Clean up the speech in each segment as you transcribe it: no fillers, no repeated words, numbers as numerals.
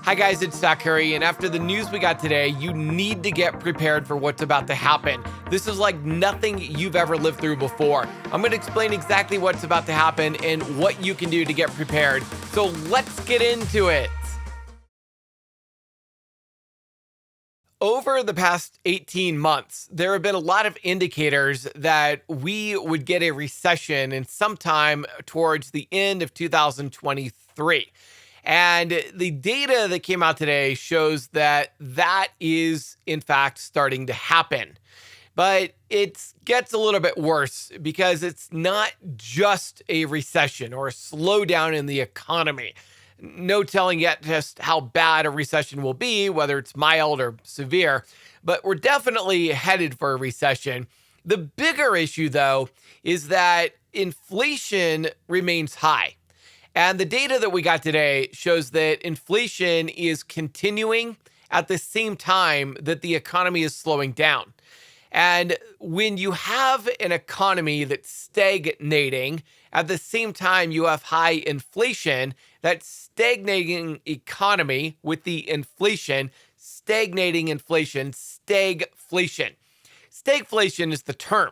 Hi guys, it's Zach Curry, and after the news we got today, you need to get prepared for what's about to happen. This is like nothing you've ever lived through before. I'm going to explain exactly what's about to happen and what you can do to get prepared. So let's get into it. Over the past 18 months, there have been a lot of indicators that we would get a recession in sometime towards the end of 2023. And the data that came out today shows that that is, in fact, starting to happen. But it gets a little bit worse because it's not just a recession or a slowdown in the economy. No telling yet just how bad a recession will be, whether it's mild or severe, but we're definitely headed for a recession. The bigger issue, though, is that inflation remains high. And the data that we got today shows that inflation is continuing at the same time that the economy is slowing down. And when you have an economy that's stagnating, at the same time you have high inflation, that stagnating economy with the inflation, stagnating inflation, stagflation. Stagflation is the term.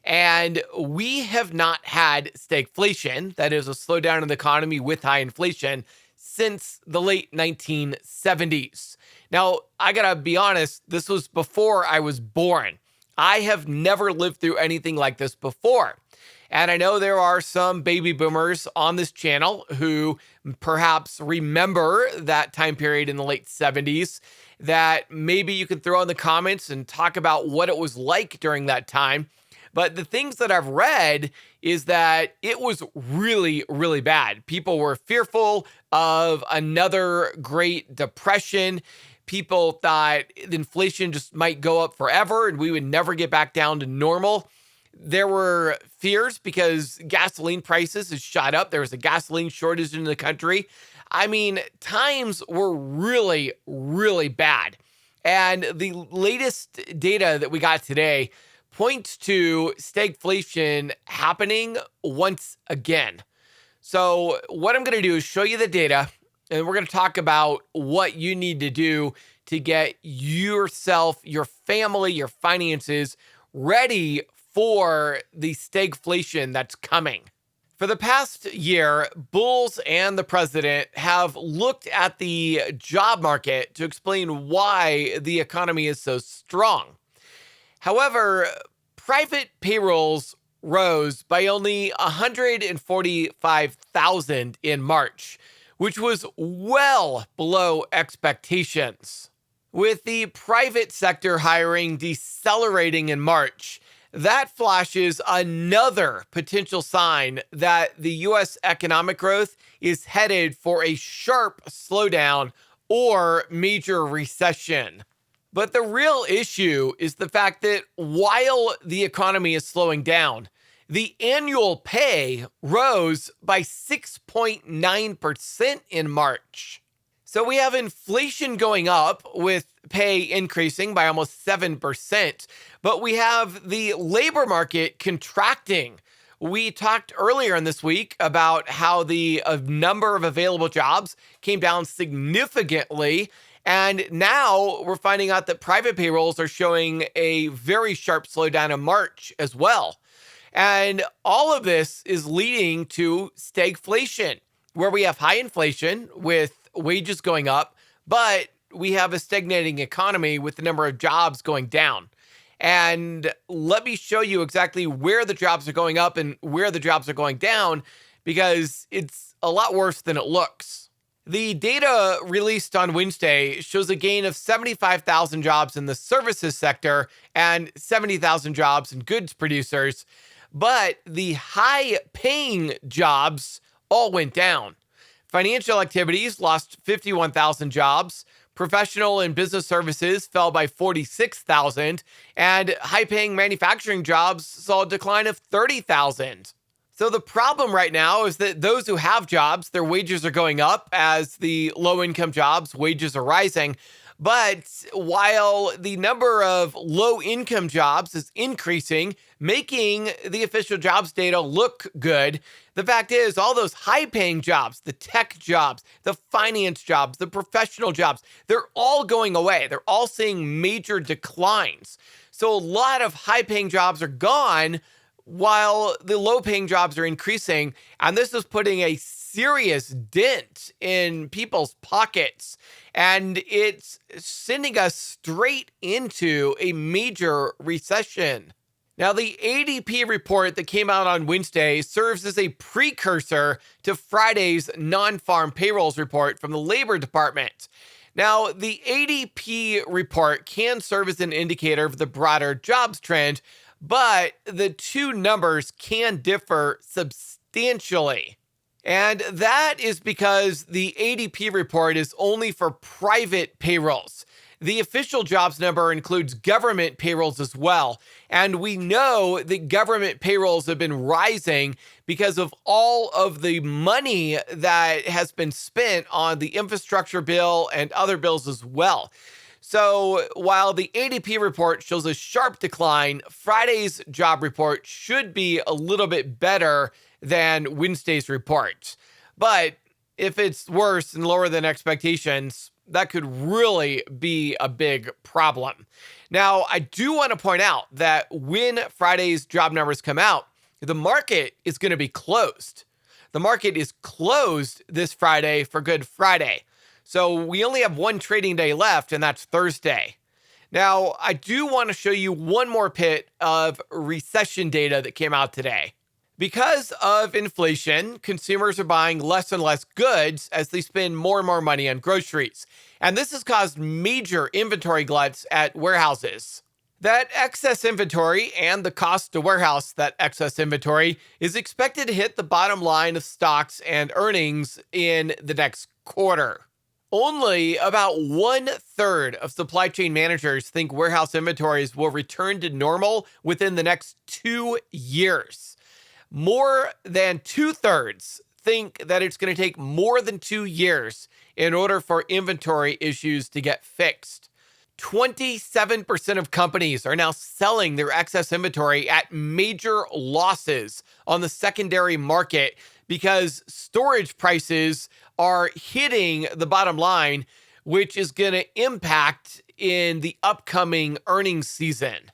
And we have not had stagflation, that is a slowdown in the economy with high inflation, since the late 1970s. Now, I gotta be honest, this was before I was born. I have never lived through anything like this before. And I know there are some baby boomers on this channel who perhaps remember that time period in the late 70s that maybe you can throw in the comments and talk about what it was like during that time. But the things that I've read is that it was really, really bad. People were fearful of another Great Depression. People thought inflation just might go up forever and we would never get back down to normal. There were fears because gasoline prices had shot up. There was a gasoline shortage in the country. I mean, times were really, really bad. And the latest data that we got today points to stagflation happening once again. So what I'm going to do is show you the data, and we're going to talk about what you need to do to get yourself, your family, your finances ready for the stagflation that's coming. For the past year, bulls and the president have looked at the job market to explain why the economy is so strong. However, private payrolls rose by only 145,000 in March, which was well below expectations. With the private sector hiring decelerating in March, that flashes another potential sign that the U.S. economic growth is headed for a sharp slowdown or major recession. But the real issue is the fact that while the economy is slowing down, the annual pay rose by 6.9% in March. So we have inflation going up with pay increasing by almost 7%, but we have the labor market contracting. We talked earlier in this week about how the number of available jobs came down significantly. And now we're finding out that private payrolls are showing a very sharp slowdown in March as well. And all of this is leading to stagflation, where we have high inflation with wages going up, but we have a stagnating economy with the number of jobs going down. And let me show you exactly where the jobs are going up and where the jobs are going down, because it's a lot worse than it looks. The data released on Wednesday shows a gain of 75,000 jobs in the services sector and 70,000 jobs in goods producers, but the high-paying jobs all went down. Financial activities lost 51,000 jobs, professional and business services fell by 46,000, and high-paying manufacturing jobs saw a decline of 30,000. So the problem right now is that those who have jobs, their wages are going up as the low-income jobs, wages are rising. But while the number of low income jobs is increasing, making the official jobs data look good, the fact is all those high paying jobs, the tech jobs, the finance jobs, the professional jobs, they're all going away. They're all seeing major declines. So a lot of high paying jobs are gone while the low paying jobs are increasing. And this is putting a serious dent in people's pockets. And it's sending us straight into a major recession. Now, the ADP report that came out on Wednesday serves as a precursor to Friday's non-farm payrolls report from the Labor Department. Now, the ADP report can serve as an indicator of the broader jobs trend, but the two numbers can differ substantially. And that is because the ADP report is only for private payrolls. The official jobs number includes government payrolls as well. And we know that government payrolls have been rising because of all of the money that has been spent on the infrastructure bill and other bills as well. So while the ADP report shows a sharp decline, Friday's job report should be a little bit better than Wednesday's report. But if it's worse and lower than expectations, that could really be a big problem. Now, I do want to point out that when Friday's job numbers come out, the market is going to be closed. The market is closed this Friday for Good Friday. So we only have one trading day left, and that's Thursday. Now, I do want to show you one more bit of recession data that came out today. Because of inflation, consumers are buying less and less goods as they spend more and more money on groceries. And this has caused major inventory gluts at warehouses. That excess inventory and the cost to warehouse that excess inventory is expected to hit the bottom line of stocks and earnings in the next quarter. Only about 1/3 of supply chain managers think warehouse inventories will return to normal within the next 2 years. More than 2/3 think that it's going to take more than 2 years in order for inventory issues to get fixed. 27% of companies are now selling their excess inventory at major losses on the secondary market because storage prices are hitting the bottom line, which is going to impact in the upcoming earnings season.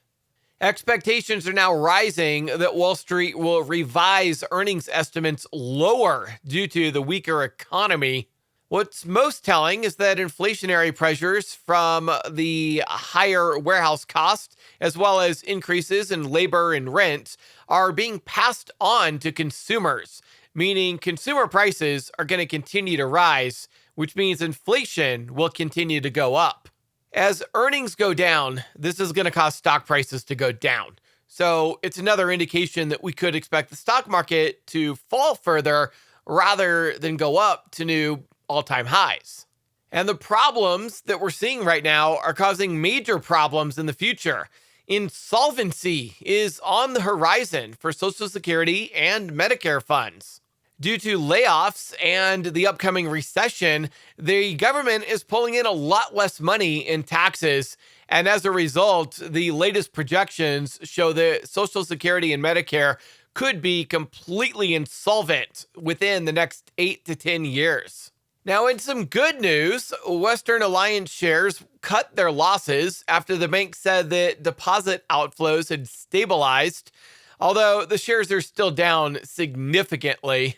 Expectations are now rising that Wall Street will revise earnings estimates lower due to the weaker economy. What's most telling is that inflationary pressures from the higher warehouse cost, as well as increases in labor and rent, are being passed on to consumers, meaning consumer prices are going to continue to rise, which means inflation will continue to go up. As earnings go down, this is going to cause stock prices to go down. So it's another indication that we could expect the stock market to fall further rather than go up to new all-time highs. And the problems that we're seeing right now are causing major problems in the future. Insolvency is on the horizon for Social Security and Medicare funds. Due to layoffs and the upcoming recession, the government is pulling in a lot less money in taxes. And as a result, the latest projections show that Social Security and Medicare could be completely insolvent within the next 8 to 10 years. Now, in some good news, Western Alliance shares cut their losses after the bank said that deposit outflows had stabilized, although the shares are still down significantly.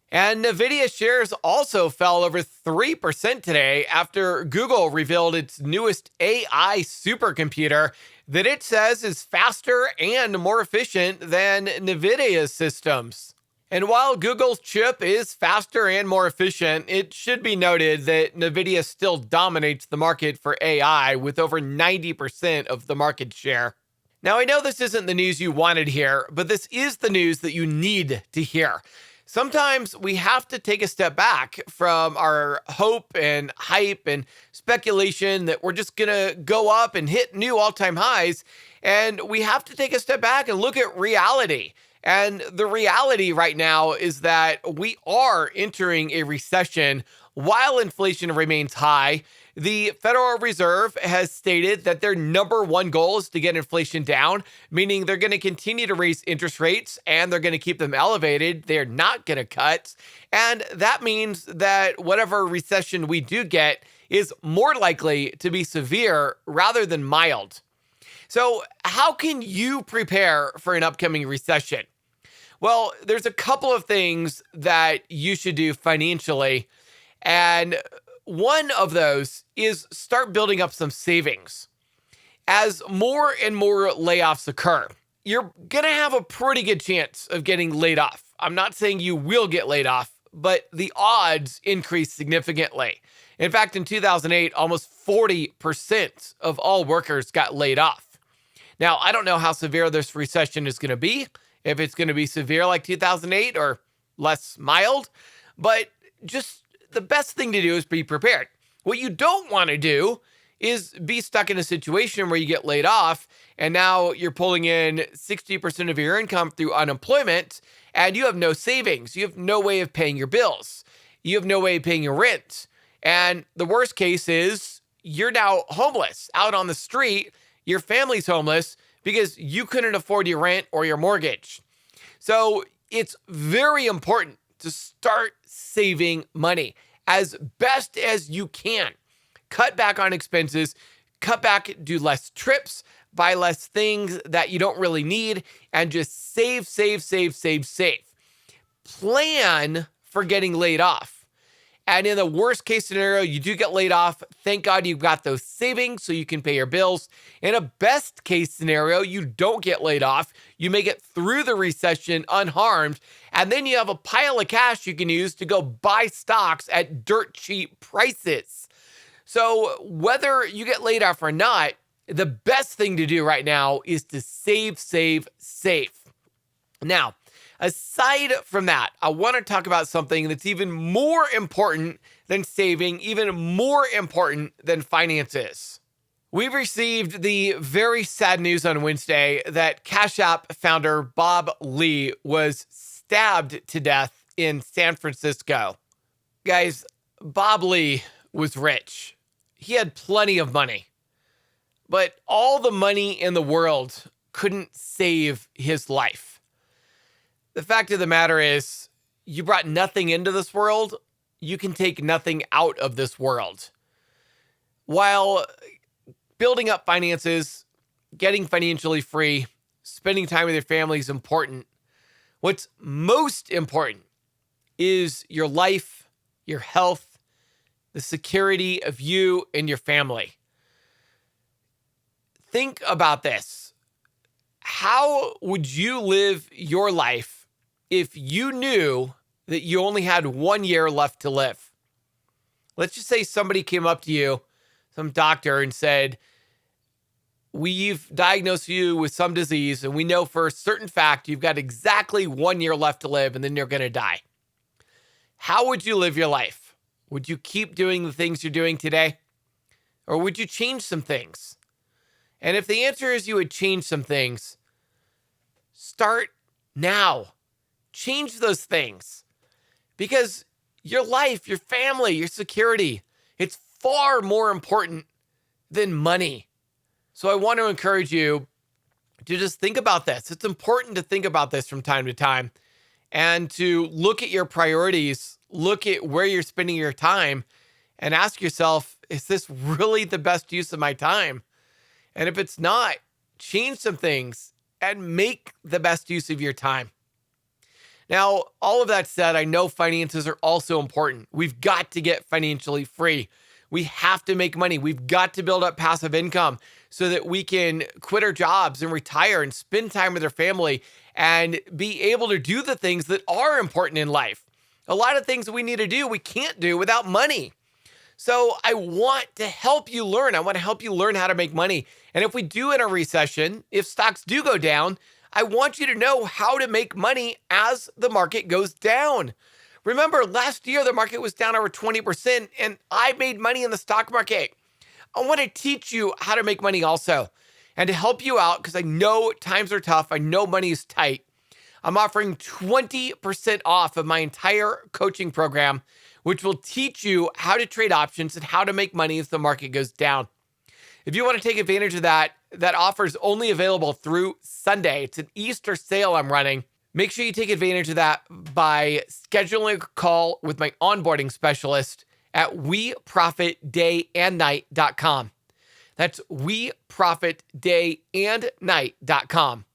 And NVIDIA shares also fell over 3% today after Google revealed its newest AI supercomputer that it says is faster and more efficient than NVIDIA's systems. And while Google's chip is faster and more efficient, it should be noted that NVIDIA still dominates the market for AI with over 90% of the market share. Now, I know this isn't the news you wanted to hear, but this is the news that you need to hear. Sometimes we have to take a step back from our hope and hype and speculation that we're just going to go up and hit new all-time highs. And we have to take a step back and look at reality. And the reality right now is that we are entering a recession while inflation remains high. The Federal Reserve has stated that their number one goal is to get inflation down, meaning they're going to continue to raise interest rates and they're going to keep them elevated. They're not going to cut. And that means that whatever recession we do get is more likely to be severe rather than mild. So, how can you prepare for an upcoming recession? Well, there's a couple of things that you should do financially. And one of those is start building up some savings. As more and more layoffs occur, you're going to have a pretty good chance of getting laid off. I'm not saying you will get laid off, but the odds increase significantly. In fact, in 2008, almost 40% of all workers got laid off. Now, I don't know how severe this recession is going to be, if it's going to be severe like 2008 or less mild, but just the best thing to do is be prepared. What you don't want to do is be stuck in a situation where you get laid off and now you're pulling in 60% of your income through unemployment and you have no savings. You have no way of paying your bills. You have no way of paying your rent. And the worst case is you're now homeless out on the street. Your family's homeless because you couldn't afford your rent or your mortgage. So it's very important to start saving money as best as you can. Cut back on expenses, cut back, do less trips, buy less things that you don't really need, and just save. Plan for getting laid off. And in the worst case scenario, you do get laid off. Thank God you've got those savings so you can pay your bills. In a best case scenario, you don't get laid off. You make it through the recession unharmed. And then you have a pile of cash you can use to go buy stocks at dirt cheap prices. So whether you get laid off or not, the best thing to do right now is to save. Now, aside from that, I want to talk about something that's even more important than saving, even more important than finances. We've received the very sad news on Wednesday that Cash App founder Bob Lee was stabbed to death in San Francisco. Guys, Bob Lee was rich. He had plenty of money, but all the money in the world couldn't save his life. The fact of the matter is, you brought nothing into this world, you can take nothing out of this world. While building up finances, getting financially free, spending time with your family is important, what's most important is your life, your health, the security of you and your family. Think about this. How would you live your life if you knew that you only had 1 year left to live? Let's just say somebody came up to you, some doctor, and said, we've diagnosed you with some disease and we know for a certain fact you've got exactly 1 year left to live and then you're going to die. How would you live your life? Would you keep doing the things you're doing today? Or would you change some things? And if the answer is you would change some things, start now. Change those things. Because your life, your family, your security, it's far more important than money. So I want to encourage you to just think about this. It's important to think about this from time to time and to look at your priorities, look at where you're spending your time, and ask yourself, is this really the best use of my time? And if it's not, change some things and make the best use of your time. Now, all of that said, I know finances are also important. We've got to get financially free. We have to make money. We've got to build up passive income so that we can quit our jobs and retire and spend time with our family and be able to do the things that are important in life. A lot of things that we need to do, we can't do without money. So I want to help you learn. I want to help you learn how to make money. And if we do in a recession, if stocks do go down, I want you to know how to make money as the market goes down. Remember, last year, the market was down over 20%, and I made money in the stock market. I want to teach you how to make money also. And to help you out, because I know times are tough, I know money is tight, I'm offering 20% off of my entire coaching program, which will teach you how to trade options and how to make money if the market goes down. If you want to take advantage of that offer is only available through Sunday. It's an Easter sale I'm running. Make sure you take advantage of that by scheduling a call with my onboarding specialist at weprofitdayandnight.com. That's weprofitdayandnight.com.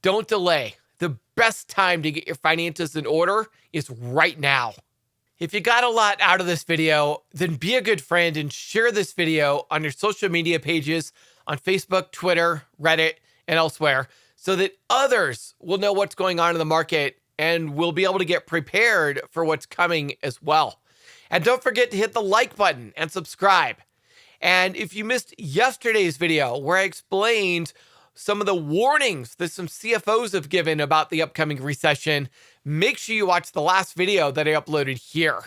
Don't delay. The best time to get your finances in order is right now. If you got a lot out of this video, then be a good friend and share this video on your social media pages on Facebook, Twitter, Reddit, and elsewhere so that others will know what's going on in the market and will be able to get prepared for what's coming as well. And don't forget to hit the like button and subscribe. And if you missed yesterday's video where I explained some of the warnings that some CFOs have given about the upcoming recession, make sure you watch the last video that I uploaded here.